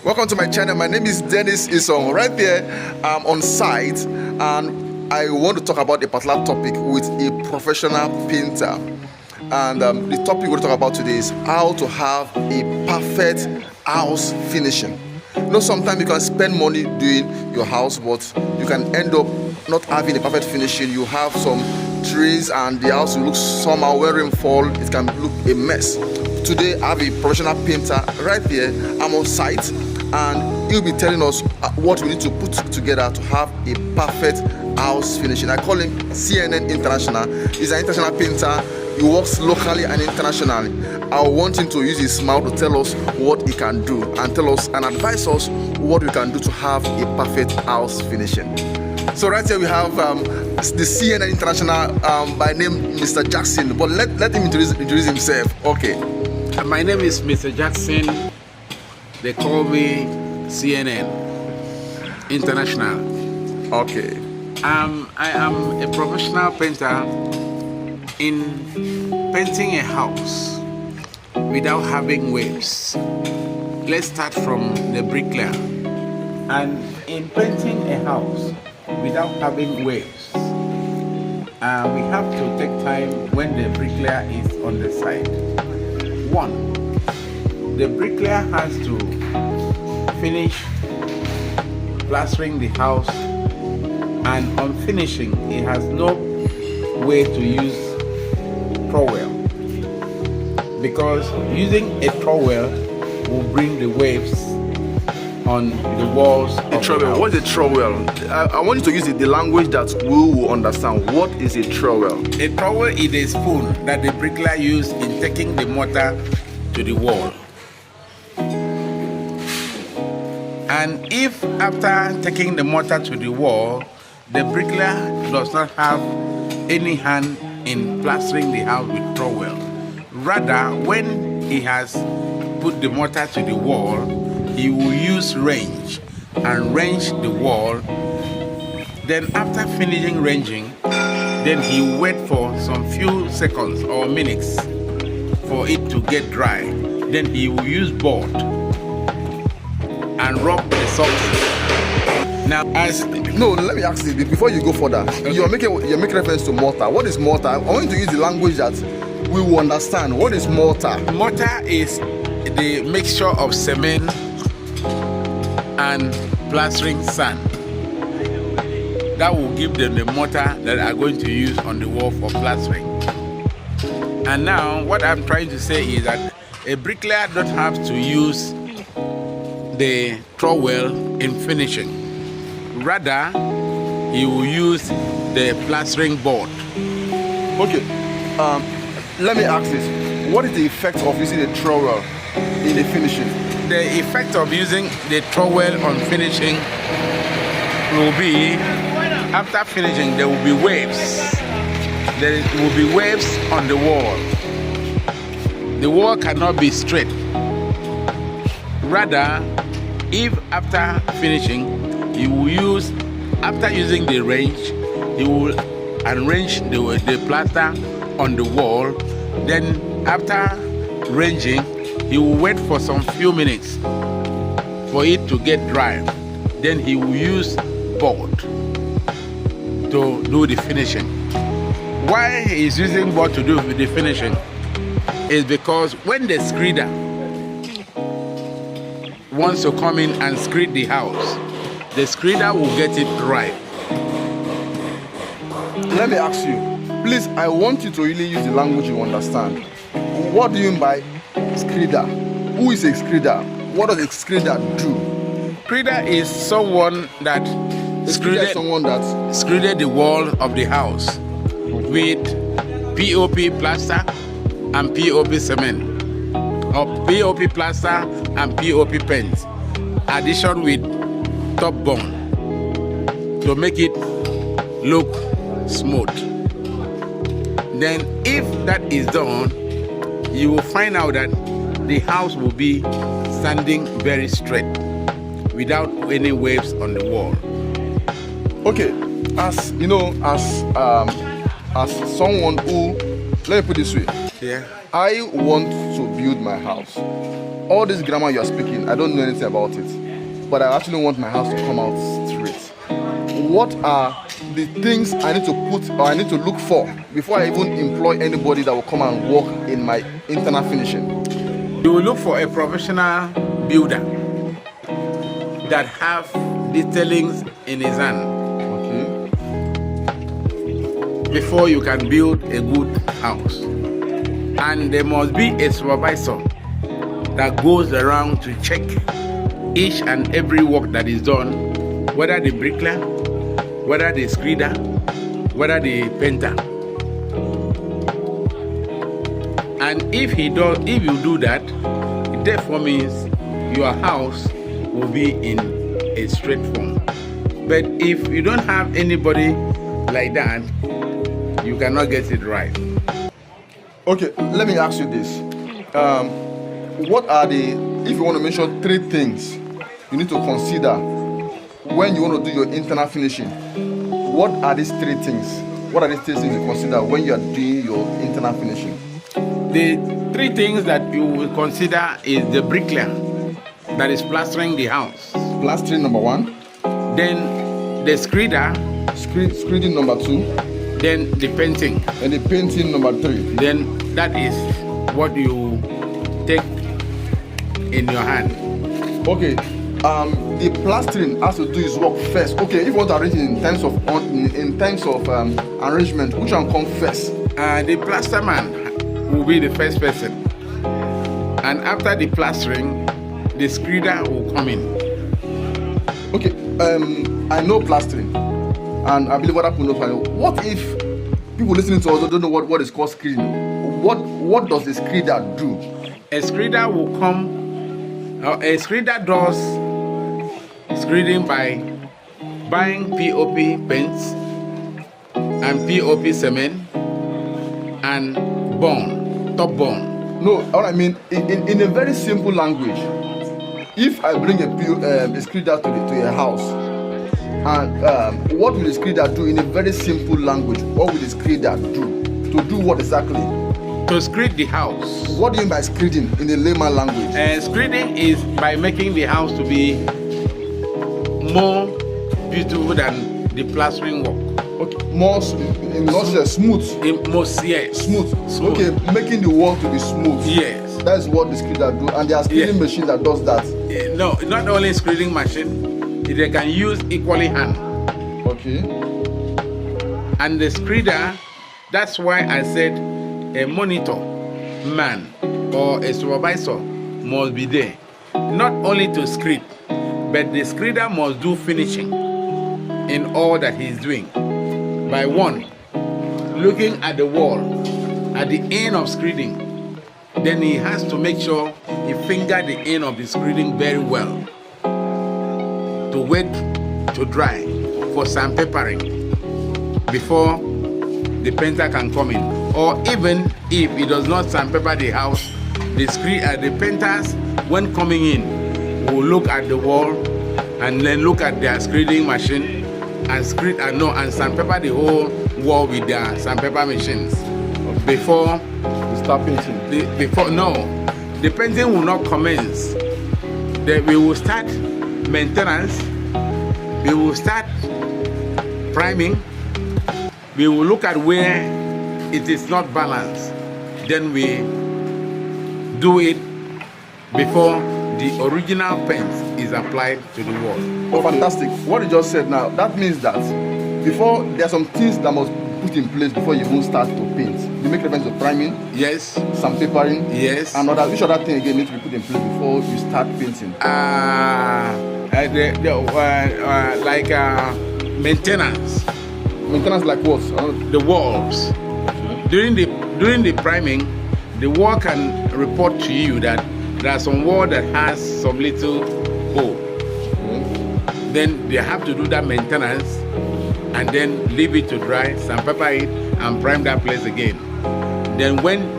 Welcome to my channel. My name is Dennis Isong. Right there, I'm on site and I want to talk about a particular topic with a professional painter. And the topic we're going to talk about today is how to have a perfect house finishing. You know, sometimes you can spend money doing your house, but you can end up not having a perfect finishing. You have some trees and the house will look somehow. When rain fall, it can look a mess. Today I have a professional painter right here. I'm on site and he'll be telling us what we need to put together to have a perfect house finishing. I call him CNN International. He's an international painter. He works locally and internationally. I want him to use his mouth to tell us what he can do and tell us and advise us what we can do to have a perfect house finishing. So right here we have the CNN International by name Mr. Jackson. But let him introduce himself. Okay. My name is Mr. Jackson. They call me CNN International. Okay. I am a professional painter in painting a house without having waves. Let's start from the bricklayer. And in painting a house without having waves, we have to take time when the bricklayer is on the side. One, the bricklayer has to finish plastering the house, and on finishing, he has no way to use trowel, because using a trowel will bring the waves on the walls of the house. What is a trowel? I want you to use the language that we will understand. What is a trowel? A trowel is a spoon that the bricklayer uses in taking the mortar to the wall. And if after taking the mortar to the wall, the bricklayer does not have any hand in plastering the house with trowel, rather when he has put the mortar to the wall, he will use wrench and wrench the wall. Then after finishing wrenching, then he will wait for some few seconds or minutes for it to get dry. Then he will use board and rub the surface. Now, let me ask you before you go further. Okay. You're making reference to mortar. What is mortar? I want you to use the language that we will understand. What is mortar? Mortar is the mixture of cement and plastering sand that will give them the mortar that are going to use on the wall for plastering. And now what I'm trying to say is that a bricklayer don't have to use the trowel in finishing. Rather, he will use the plastering board. Okay, let me ask this. What is the effect of using the trowel in the finishing? The effect of using the trowel on finishing will be, after finishing, there will be waves. There will be waves on the wall. The wall cannot be straight. Rather, if after finishing, he will use, after using the wrench, he will arrange the plaster on the wall. Then after wrenching, he will wait for some few minutes for it to get dry. Then he will use board to do the finishing. Why he is using board to do the finishing is because when the screeder wants to come in and screed the house, the screeder will get it right. Let me ask you, please, I want you to really use the language you understand. What do you mean by screeder? Who is a screeder? What does a screeder do? Screeder is someone that screeded the wall of the house with POP plaster and POP cement, or POP plaster and POP paint, addition with top bond to make it look smooth. Then if that is done, you will find out that the house will be standing very straight without any waves on the wall. Okay, as you know, as someone who, let me put it this way. Yeah. I want to build my house. all this grammar you're speaking, I don't know anything about it, but I actually want my house to come out straight. What are the things I need to put or I need to look for before I even employ anybody that will come and work in my internal finishing? You will look for a professional builder that have detailings in his hand. Okay. Before you can build a good house. And there must be a supervisor that goes around to check each and every work that is done, whether the bricklayer, whether the screeder, whether the painter. And if you do that, it therefore means your house will be in a straight form. But if you don't have anybody like that, you cannot get it right. Okay, let me ask you this. What are if you want to mention 3 things you need to consider when you want to do your internal finishing, what are these 3 things? What are these 3 things you consider when you are doing your internal finishing? The 3 things that you will consider is the bricklayer that is plastering the house. Plastering number 1. Then the screeder. Screeding number 2. Then the painting. And the painting number 3. Then that is what you take in your hand. Okay. The plastering has to do his work first. Okay, if you want to arrange it in terms of arrangement, which one comes first? The plasterman will be the first person, and after the plastering, the screeder will come in. Okay, I know plastering, and I believe other people know. What if people listening to us don't know what is called screeding? What does the screeder do? A screeder will come. A screeder does screeding by buying POP paints and POP cement and top bond. No, what I mean in a very simple language. If I bring a screeder to a house, and what will the screeder do in a very simple language? What will the screeder do? To do what exactly? To screed the house. What do you mean by screeding in a layman language? Screeding is by making the house to be more beautiful than the plastering work. Okay, more smooth. Smooth. Okay, making the wall to be smooth. Yes. That's what the screeder do, and there are screeding machine that does that. No, not only screeding machine, they can use equally hand. Okay. And the screeder, that's why I said a monitor man or a supervisor must be there, not only to screed, but the screeder must do finishing in all that he's doing. By 1, looking at the wall at the end of screeding, then he has to make sure he finger the end of the screeding very well to wait to dry for sandpapering before the painter can come in. Or even if he does not sandpaper the house, the painters, when coming in, will look at the wall and then look at their screeding machine and sandpaper the whole wall with their sandpaper machines before we start painting. The painting will not commence. We will start maintenance. We will start priming. We will look at where it is not balanced. Then we do it before the original paint is applied to the wall. Oh, fantastic. What you just said now, that means that before, there are some things that must be put in place before you even start to paint. You make reference to priming. Yes. Sandpapering. Yes. And which other thing again needs to be put in place before you start painting? Maintenance. Maintenance like what? The walls. During the priming, the wall can report to you that there are some wall that has some little hole. Then they have to do that maintenance and then leave it to dry, sandpaper it, and prime that place again. Then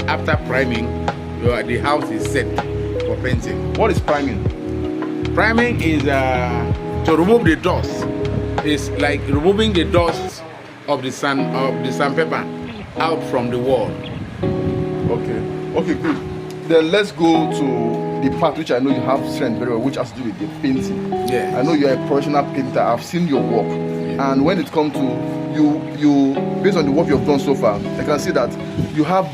after priming, the house is set for painting. What is priming? Priming is to remove the dust. It's like removing the dust of the sandpaper out from the wall. Okay, good. Then let's go to the part which I know you have strength very well, which has to do with the painting. Yeah. I know you're a professional painter. I've seen your work, and when it comes to you, based on the work you've done so far, I can see that you have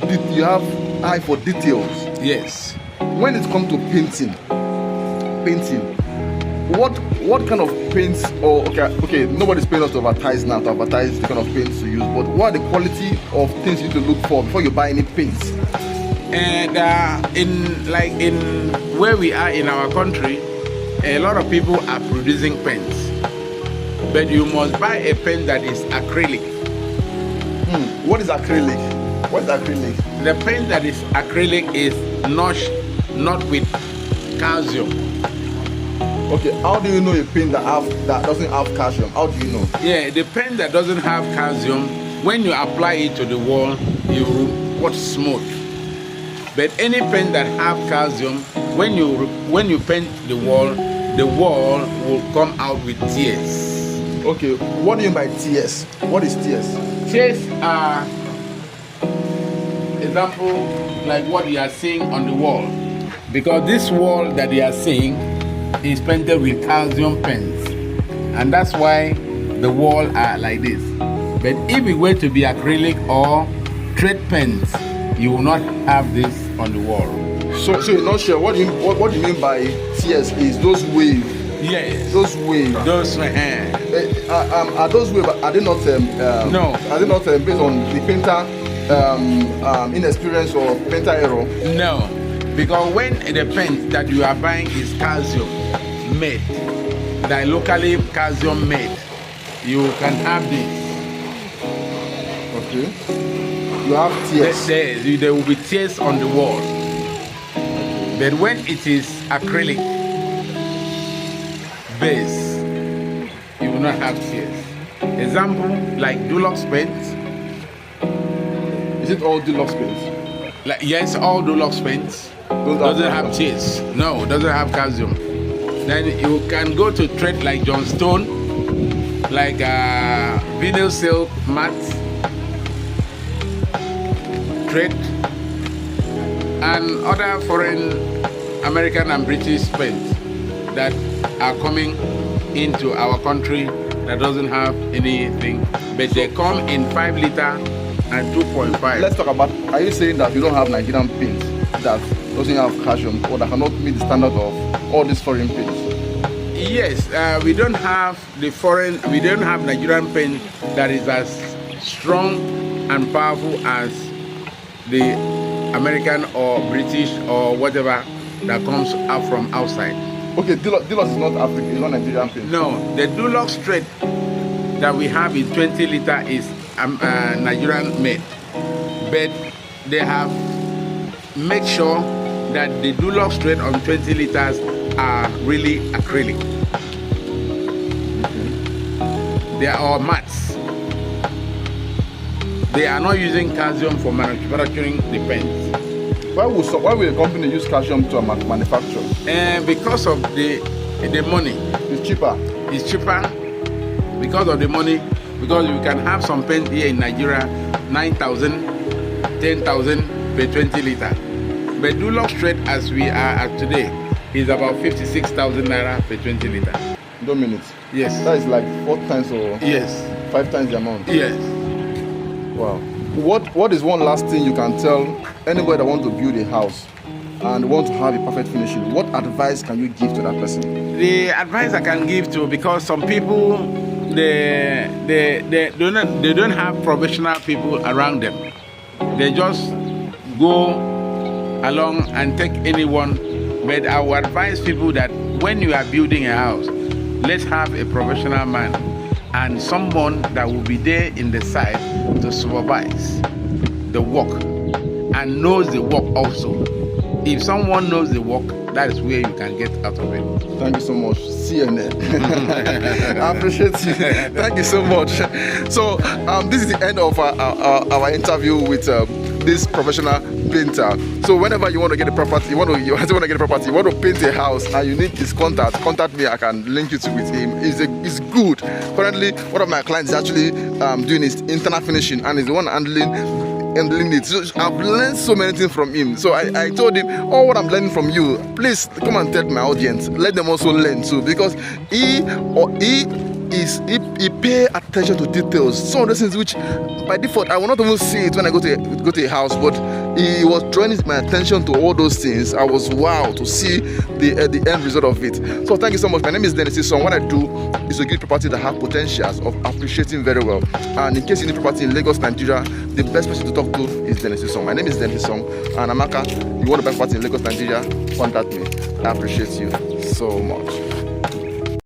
eye for details. Yes. When it comes to painting, what kind of paints, or okay, nobody's paying us to advertise the kind of paints to use, but what are the quality of things you need to look for before you buy any paints? And in where we are in our country, a lot of people are producing paints, but you must buy a paint that is acrylic. What is acrylic? What is acrylic? The paint that is acrylic is not with calcium. Okay, how do you know a paint that doesn't have calcium? How do you know? Yeah, the paint that doesn't have calcium, when you apply it to the wall, you watch smooth. But any paint that have calcium, when you paint the wall will come out with tears. Okay, what do you mean by tears? What is tears? Tears are example like what you are seeing on the wall, because this wall that you are seeing is painted with calcium paints, and that's why the wall are like this. But if it were to be acrylic or tread paints, you will not have this on the wall. So you're not sure what do you mean by tears? Is those waves? Yes. Those waves. Those Are those waves? Are they not? No. Are they not based on the painter inexperience or painter error? No, because when the paint that you are buying is calcium made, that locally calcium made, you can have this. Okay. You have tears. There will be tears on the wall. But when it is acrylic base, you will not have tears. Example, like Dulux paint. Is it all deluxe paints? Like, yes, all Dulux paints doesn't have tears. No, doesn't have calcium. Then you can go to trade like John Stone, like vinyl silk matte, trade, and other foreign American and British paints that are coming into our country that doesn't have anything, but they come in 5 liter and 2.5. Let's talk about, are you saying that you don't have Nigerian paint that doesn't have calcium or that cannot meet the standard of all these foreign paints? Yes, we don't have Nigerian paint that is as strong and powerful as the American or British or whatever that comes up from outside. Okay, Dulux is not African, it's not Nigerian paint. No, the Dulux straight that we have in 20 liter is Nigerian made, but they have make sure that the Dulux straight on 20 liters are really acrylic. They are all mattes. They are not using calcium for manufacturing the paints. Why will a company use calcium to manufacture? Because of the money. It's cheaper. It's cheaper because of the money. Because you can have some paint here in Nigeria, 9,000, 10,000 per 20 liter. But Dulux straight as we are at today is about 56,000 naira per 20 liter. Dominic. Yes. That is like 4 times or yes, 5 times the amount. Yes. Wow. What is one last thing you can tell anybody that wants to build a house and want to have a perfect finishing? What advice can you give to that person? The advice I can give to, because some people they don't have professional people around them. They just go along and take anyone. But I would advise people that when you are building a house, let's have a professional man and someone that will be there in the side to supervise the work and knows the work also. If someone knows the work, that is where you can get out of it. Thank you so much, CNN. I appreciate you. Thank you so much. So this is the end of our interview with this professional painter. So whenever you want to get a property, you want to paint a house and you need his contact me. I can link you with him. He's good. Currently, one of my clients is actually doing his internal finishing and is the one handling handling it. So I've learned so many things from him. So I told him, all what I'm learning from you, please come and tell my audience. Let them also learn too, because he pay attention to details. Some of those things which by default I will not even see it when I go to a house, but he was drawing my attention to all those things. I was wow to see the end result of it. So thank you so much. My name is Dennis Isong. What I do is to give property that have potentials of appreciating very well. And in case you need property in Lagos, Nigeria, the best person to talk to is Dennis Isong. My name is Dennis Isong, and Amaka, you want to buy property in Lagos, Nigeria, contact me. I appreciate you so much.